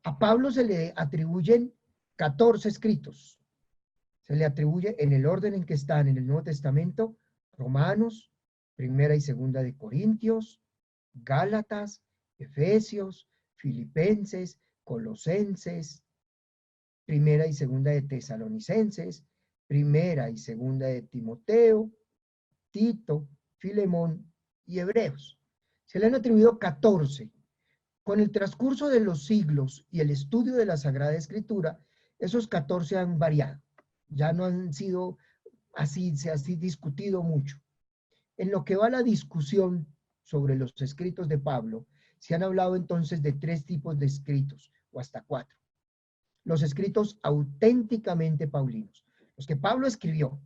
A Pablo se le atribuyen 14 escritos. Se le atribuye en el orden en que están en el Nuevo Testamento: Romanos, Primera y Segunda de Corintios, Gálatas, Efesios, Filipenses, Colosenses, Primera y Segunda de Tesalonicenses, Primera y Segunda de Timoteo, Tito, Filemón y Hebreos. Se le han atribuido 14. Con el transcurso de los siglos y el estudio de la Sagrada Escritura, esos 14 han variado. Ya no han sido así, se ha discutido mucho. En lo que va la discusión sobre los escritos de Pablo, se han hablado entonces de 3 tipos de escritos, o hasta 4. Los escritos auténticamente paulinos, los que Pablo escribió: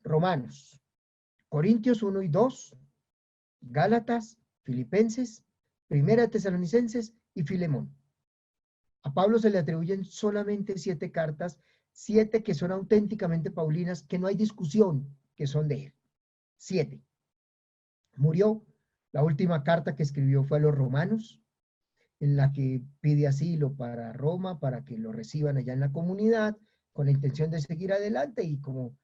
Romanos, Corintios 1 y 2, Gálatas, Filipenses, Primera de Tesalonicenses y Filemón. A Pablo se le atribuyen solamente 7 cartas, 7 que son auténticamente paulinas, que no hay discusión que son de él. 7. Murió. La última carta que escribió fue a los romanos, en la que pide asilo para Roma, para que lo reciban allá en la comunidad, con la intención de seguir adelante y como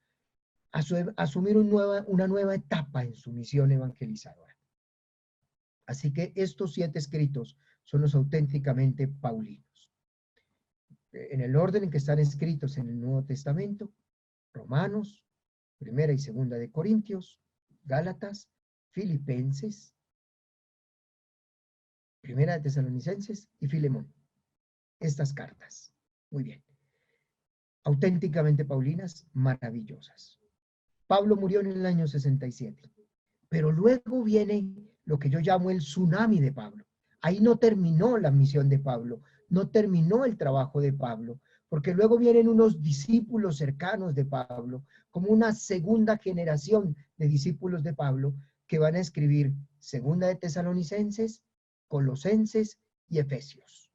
asumir una nueva etapa en su misión evangelizadora. Así que estos 7 escritos son los auténticamente paulinos. En el orden en que están escritos en el Nuevo Testamento: Romanos, Primera y Segunda de Corintios, Gálatas, Filipenses, Primera de Tesalonicenses y Filemón. Estas cartas. Muy bien. Auténticamente paulinas, maravillosas. Pablo murió en el año 67. Pero luego viene lo que yo llamo el tsunami de Pablo. Ahí no terminó la misión de Pablo, no terminó el trabajo de Pablo, porque luego vienen unos discípulos cercanos de Pablo, como una segunda generación de discípulos de Pablo, que van a escribir Segunda de Tesalonicenses, Colosenses y Efesios.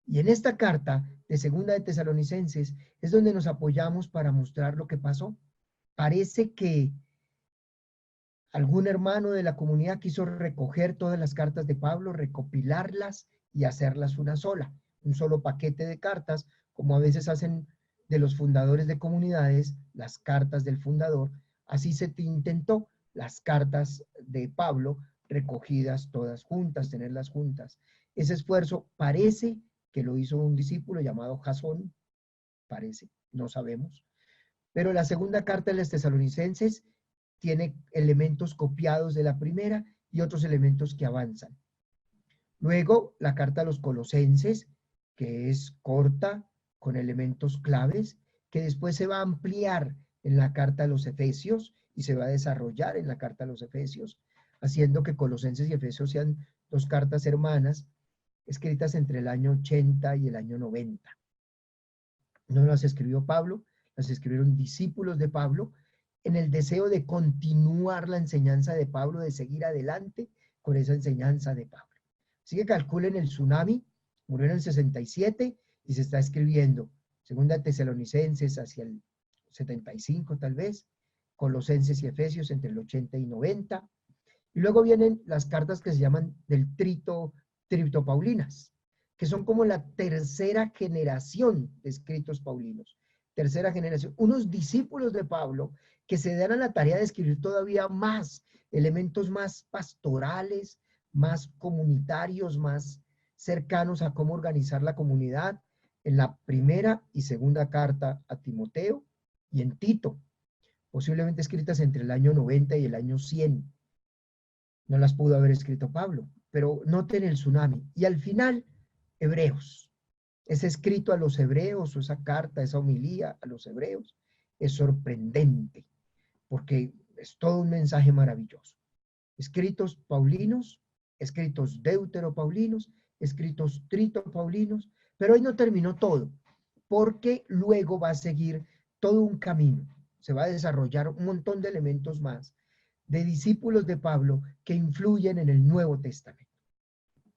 Y en esta carta de Segunda de Tesalonicenses es donde nos apoyamos para mostrar lo que pasó. Parece que algún hermano de la comunidad quiso recoger todas las cartas de Pablo, recopilarlas y hacerlas una sola, un solo paquete de cartas, como a veces hacen de los fundadores de comunidades, las cartas del fundador. Así se intentó las cartas de Pablo recogidas todas juntas, tenerlas juntas. Ese esfuerzo parece que lo hizo un discípulo llamado Jasón, parece, no sabemos. Pero la segunda carta de los tesalonicenses tiene elementos copiados de la primera y otros elementos que avanzan. Luego, la carta a los colosenses, que es corta, con elementos claves, que después se va a ampliar en la carta a los efesios y se va a desarrollar en la carta a los efesios, haciendo que Colosenses y Efesios sean 2 cartas hermanas, escritas entre el año 80 y el año 90. No las escribió Pablo, las escribieron discípulos de Pablo, en el deseo de continuar la enseñanza de Pablo, de seguir adelante con esa enseñanza de Pablo. Así que calculen el tsunami, murió en el 67 y se está escribiendo Segunda Tesalonicenses hacia el 75 tal vez, Colosenses y Efesios entre el 80 y 90, y luego vienen las cartas que se llaman del trito paulinas, que son como la tercera generación de escritos paulinos. Tercera generación, unos discípulos de Pablo que se dan a la tarea de escribir todavía más elementos más pastorales, más comunitarios, más cercanos a cómo organizar la comunidad, en la primera y segunda carta a Timoteo y en Tito, posiblemente escritas entre el año 90 y el año 100. No las pudo haber escrito Pablo, pero noten el tsunami. Y al final, Hebreos. Ese escrito a los hebreos, o esa carta, esa homilía a los hebreos, es sorprendente, porque es todo un mensaje maravilloso. Escritos paulinos, escritos deuteropaulinos, escritos tritopaulinos, pero hoy no terminó todo, porque luego va a seguir todo un camino. Se va a desarrollar un montón de elementos más de discípulos de Pablo que influyen en el Nuevo Testamento.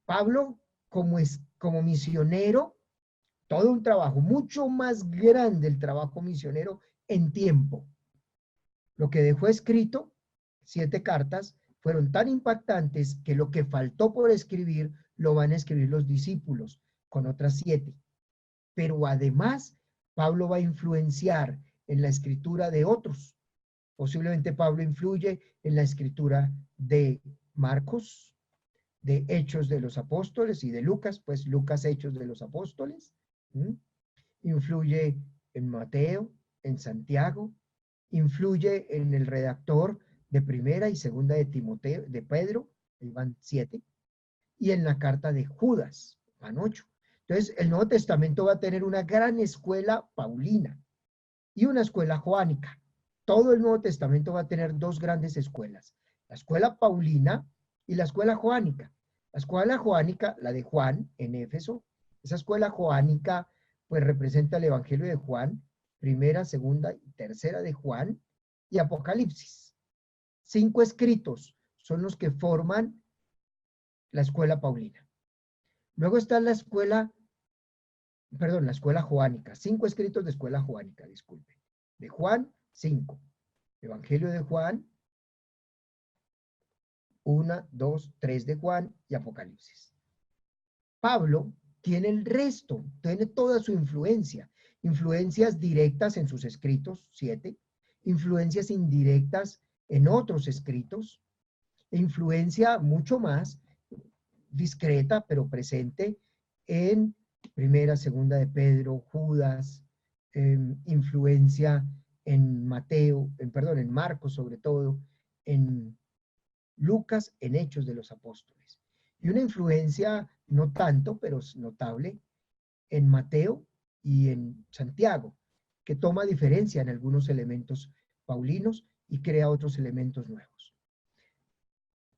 Pablo, como misionero, todo un trabajo, mucho más grande el trabajo misionero en tiempo. Lo que dejó escrito, 7 cartas, fueron tan impactantes que lo que faltó por escribir lo van a escribir los discípulos con otras 7. Pero además, Pablo va a influenciar en la escritura de otros. Posiblemente Pablo influye en la escritura de Marcos, de Hechos de los Apóstoles y de Lucas, pues Lucas Hechos de los Apóstoles. Influye en Mateo, en Santiago, influye en el redactor de Primera y Segunda de Timoteo, de Pedro, ahí van 7, y en la carta de Judas, van 8. Entonces, el Nuevo Testamento va a tener una gran escuela paulina y una escuela joánica. Todo el Nuevo Testamento va a tener 2 grandes escuelas, la escuela paulina y la escuela joánica. La escuela joánica, la de Juan en Éfeso, esa escuela joánica pues representa el Evangelio de Juan, primera, segunda y tercera de Juan y Apocalipsis. 5 escritos son los que forman la escuela paulina. Luego está la escuela joánica, 5 escritos de escuela joánica, disculpen. De Juan, 5. Evangelio de Juan, 1, 2, 3 de Juan y Apocalipsis. Pablo tiene el resto, tiene toda su influencia. Influencias directas en sus escritos, 7. Influencias indirectas en otros escritos. E influencia mucho más discreta, pero presente en Primera, Segunda de Pedro, Judas, influencia en Mateo, en Marcos sobre todo, en Lucas, en Hechos de los Apóstoles. Y una influencia no tanto, pero notable, en Mateo y en Santiago, que toma diferencia en algunos elementos paulinos y crea otros elementos nuevos.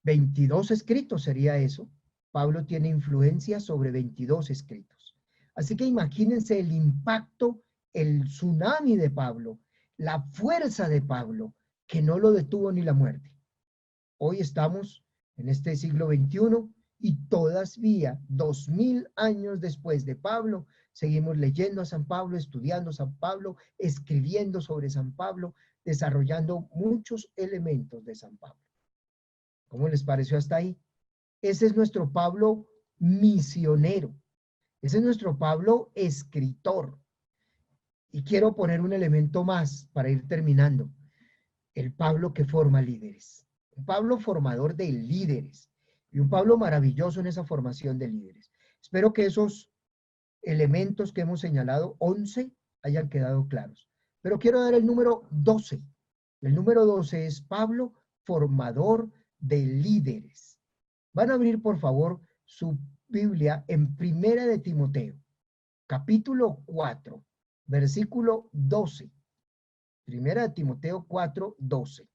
22 escritos sería eso. Pablo tiene influencia sobre 22 escritos. Así que imagínense el impacto, el tsunami de Pablo, la fuerza de Pablo, que no lo detuvo ni la muerte. Hoy estamos en este siglo XXI y todavía 2000 años después de Pablo, seguimos leyendo a San Pablo, estudiando a San Pablo, escribiendo sobre San Pablo, desarrollando muchos elementos de San Pablo. ¿Cómo les pareció hasta ahí? Ese es nuestro Pablo misionero. Ese es nuestro Pablo escritor. Y quiero poner un elemento más para ir terminando. El Pablo que forma líderes. Un Pablo formador de líderes. Y un Pablo maravilloso en esa formación de líderes. Espero que esos elementos que hemos señalado, 11, hayan quedado claros. Pero quiero dar el número 12. El número 12 es Pablo formador de líderes. Van a abrir, por favor, su Biblia en Primera de Timoteo, capítulo 4, versículo 12. Primera de Timoteo 4, 12.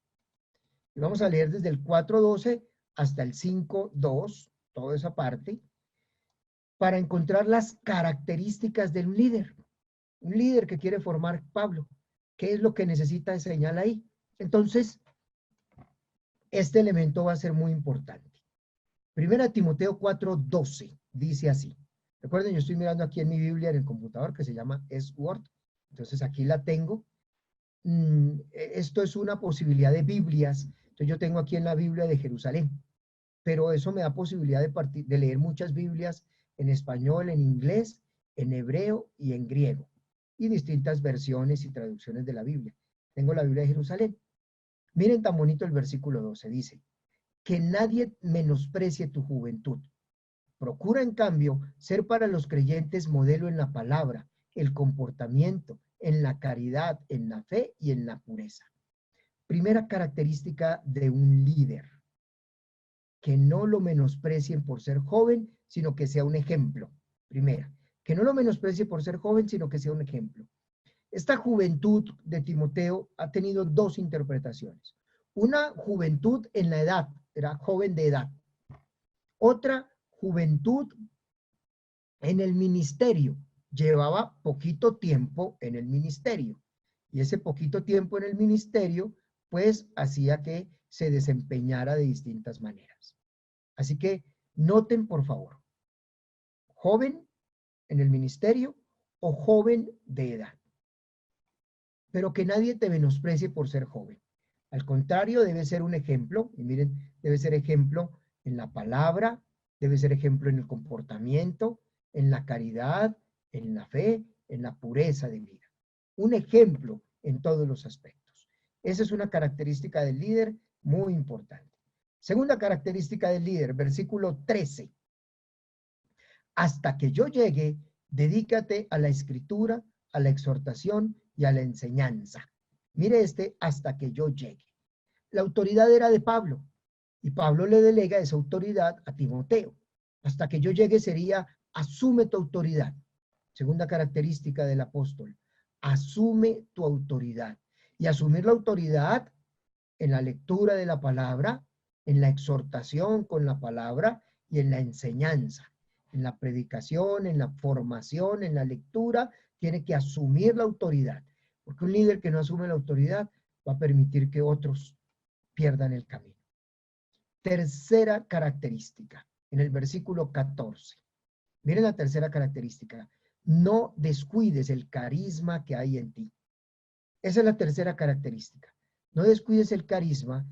Y vamos a leer desde el 4, 12 hasta el 5, 2, toda esa parte, para encontrar las características de un líder que quiere formar Pablo. ¿Qué es lo que necesita señalar ahí? Entonces, este elemento va a ser muy importante. Primera Timoteo 4, 12, dice así. Recuerden, yo estoy mirando aquí en mi Biblia en el computador que se llama S-Word. Entonces aquí la tengo. Esto es una posibilidad de Biblias. Entonces yo tengo aquí en la Biblia de Jerusalén. Pero eso me da posibilidad de leer muchas Biblias en español, en inglés, en hebreo y en griego. Y distintas versiones y traducciones de la Biblia. Tengo la Biblia de Jerusalén. Miren tan bonito el versículo 12. Dice, que nadie menosprecie tu juventud. Procura, en cambio, ser para los creyentes modelo en la palabra, el comportamiento, en la caridad, en la fe y en la pureza. Primera característica de un líder. Que no lo menosprecien por ser joven, sino que sea un ejemplo. Primera, que no lo menosprecie por ser joven, sino que sea un ejemplo. Esta juventud de Timoteo ha tenido 2 interpretaciones. Una juventud en la edad, era joven de edad. Otra juventud en el ministerio, llevaba poquito tiempo en el ministerio. Y ese poquito tiempo en el ministerio, pues hacía que se desempeñara de distintas maneras. Así que noten, por favor, joven en el ministerio o joven de edad. Pero que nadie te menosprecie por ser joven. Al contrario, debe ser un ejemplo, y miren, debe ser ejemplo en la palabra, debe ser ejemplo en el comportamiento, en la caridad, en la fe, en la pureza de vida. Un ejemplo en todos los aspectos. Esa es una característica del líder muy importante. Segunda característica del líder, versículo 13. Hasta que yo llegue, dedícate a la escritura, a la exhortación y a la enseñanza. Mire hasta que yo llegue. La autoridad era de Pablo y Pablo le delega esa autoridad a Timoteo. Hasta que yo llegue sería, asume tu autoridad. Segunda característica del apóstol, asume tu autoridad. Y asumir la autoridad en la lectura de la palabra, en la exhortación con la palabra y en la enseñanza. En la predicación, en la formación, en la lectura, tiene que asumir la autoridad. Porque un líder que no asume la autoridad va a permitir que otros pierdan el camino. Tercera característica, en el versículo 14. Miren la tercera característica. No descuides el carisma que hay en ti. Esa es la tercera característica. No descuides el carisma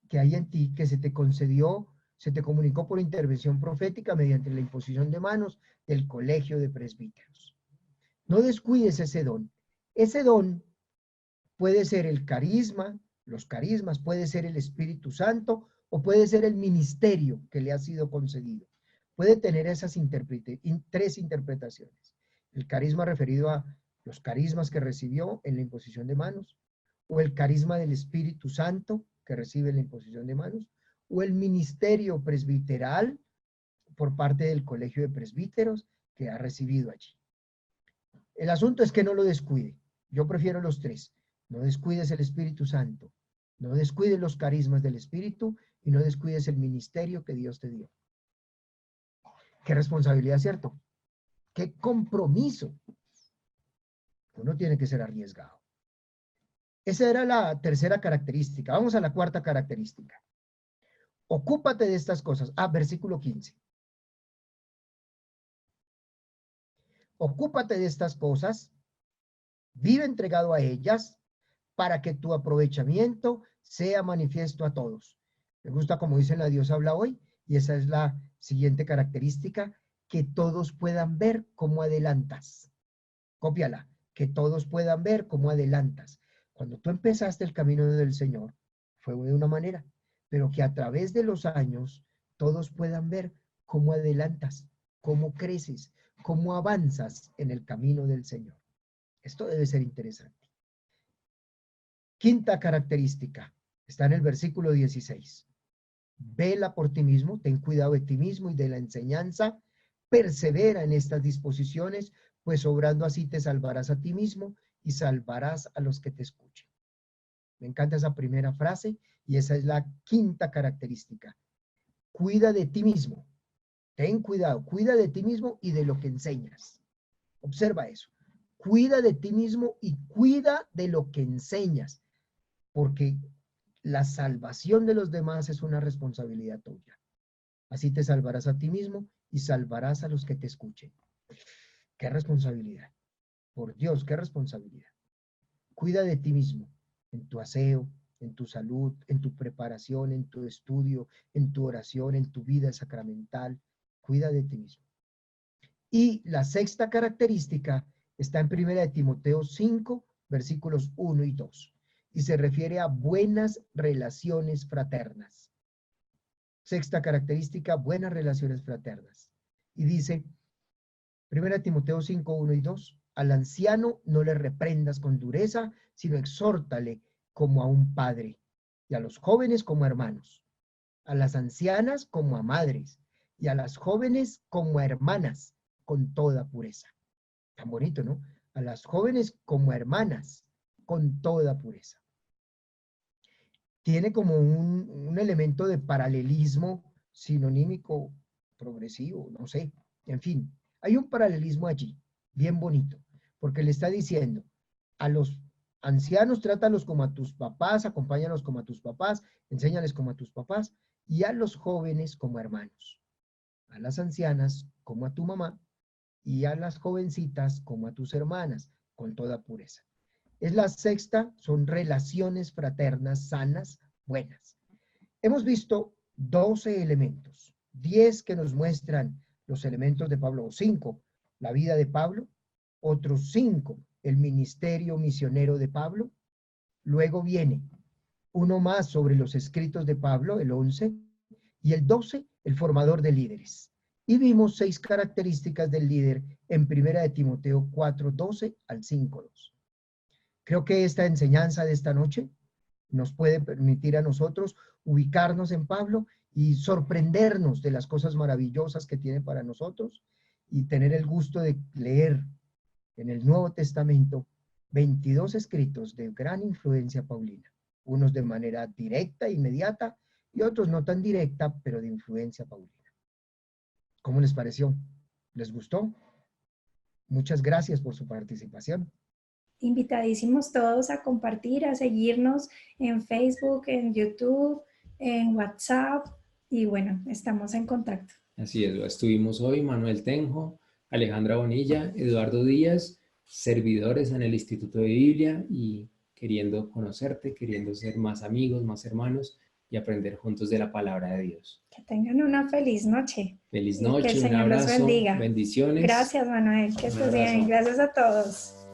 que hay en ti, que se te concedió, se te comunicó por intervención profética mediante la imposición de manos del colegio de presbíteros. No descuides ese don. Ese don puede ser el carisma, los carismas, puede ser el Espíritu Santo o puede ser el ministerio que le ha sido concedido. Puede tener esas tres interpretaciones. El carisma referido a los carismas que recibió en la imposición de manos, o el carisma del Espíritu Santo que recibe en la imposición de manos, o el ministerio presbiteral por parte del colegio de presbíteros que ha recibido allí. El asunto es que no lo descuide. Yo prefiero los tres. No descuides el Espíritu Santo, no descuides los carismas del Espíritu y no descuides el ministerio que Dios te dio. Qué responsabilidad, ¿cierto? Qué compromiso. Uno tiene que ser arriesgado. Esa era la tercera característica. Vamos a la cuarta característica. Ocúpate de estas cosas. Versículo 15. Ocúpate de estas cosas, vive entregado a ellas, para que tu aprovechamiento sea manifiesto a todos. Me gusta como dice la Dios habla hoy, y esa es la siguiente característica, que todos puedan ver cómo adelantas. Cópiala, que todos puedan ver cómo adelantas. Cuando tú empezaste el camino del Señor, fue de una manera, pero que a través de los años todos puedan ver cómo adelantas, cómo creces, cómo avanzas en el camino del Señor. Esto debe ser interesante. Quinta característica, está en el versículo 16. Vela por ti mismo, ten cuidado de ti mismo y de la enseñanza, persevera en estas disposiciones, pues obrando así te salvarás a ti mismo y salvarás a los que te escuchen. Me encanta esa primera frase y esa es la quinta característica. Cuida de ti mismo, ten cuidado, cuida de ti mismo y de lo que enseñas. Observa eso. Cuida de ti mismo y cuida de lo que enseñas, porque la salvación de los demás es una responsabilidad tuya. Así te salvarás a ti mismo y salvarás a los que te escuchen. ¡Qué responsabilidad! Por Dios, qué responsabilidad. Cuida de ti mismo, en tu aseo, en tu salud, en tu preparación, en tu estudio, en tu oración, en tu vida sacramental. Cuida de ti mismo. Y la sexta característica está en 1 Timoteo 5, versículos 1 y 2. Y se refiere a buenas relaciones fraternas. Sexta característica, buenas relaciones fraternas. Y dice, 1 Timoteo 5, 1 y 2, al anciano no le reprendas con dureza, sino exhórtale como a un padre, y a los jóvenes como a hermanos, a las ancianas como a madres, y a las jóvenes como a hermanas, con toda pureza. Tan bonito, ¿no? A las jóvenes como a hermanas, con toda pureza. Tiene como un elemento de paralelismo sinonímico, progresivo, no sé, en fin. Hay un paralelismo allí, bien bonito, porque le está diciendo a los ancianos, trátalos como a tus papás, acompáñalos como a tus papás, enséñales como a tus papás, y a los jóvenes como hermanos, a las ancianas como a tu mamá, y a las jovencitas como a tus hermanas, con toda pureza. Es la sexta, son relaciones fraternas sanas, buenas. Hemos visto 12 elementos, 10 que nos muestran los elementos de Pablo, o 5, la vida de Pablo, otros 5, el ministerio misionero de Pablo. Luego viene uno más sobre los escritos de Pablo, el 11, y el 12, el formador de líderes. Y vimos 6 características del líder en 1 de Timoteo 4, 12 al 5, 2. Creo que esta enseñanza de esta noche nos puede permitir a nosotros ubicarnos en Pablo y sorprendernos de las cosas maravillosas que tiene para nosotros y tener el gusto de leer en el Nuevo Testamento 22 escritos de gran influencia paulina, unos de manera directa, inmediata, y otros no tan directa, pero de influencia paulina. ¿Cómo les pareció? ¿Les gustó? Muchas gracias por su participación. Invitadísimos todos a compartir, a seguirnos en Facebook, en YouTube, en WhatsApp, y bueno, estamos en contacto. Así es, estuvimos hoy Manuel Tenjo, Alejandra Bonilla, Eduardo Díaz, servidores en el Instituto de Biblia y queriendo conocerte, queriendo ser más amigos, más hermanos y aprender juntos de la palabra de Dios. Que tengan una feliz noche. Feliz Y que el noche, un Señor los abrazo, bendiga. bendiciones. Gracias, Manuel, que Un estés bien. abrazo. Gracias a todos.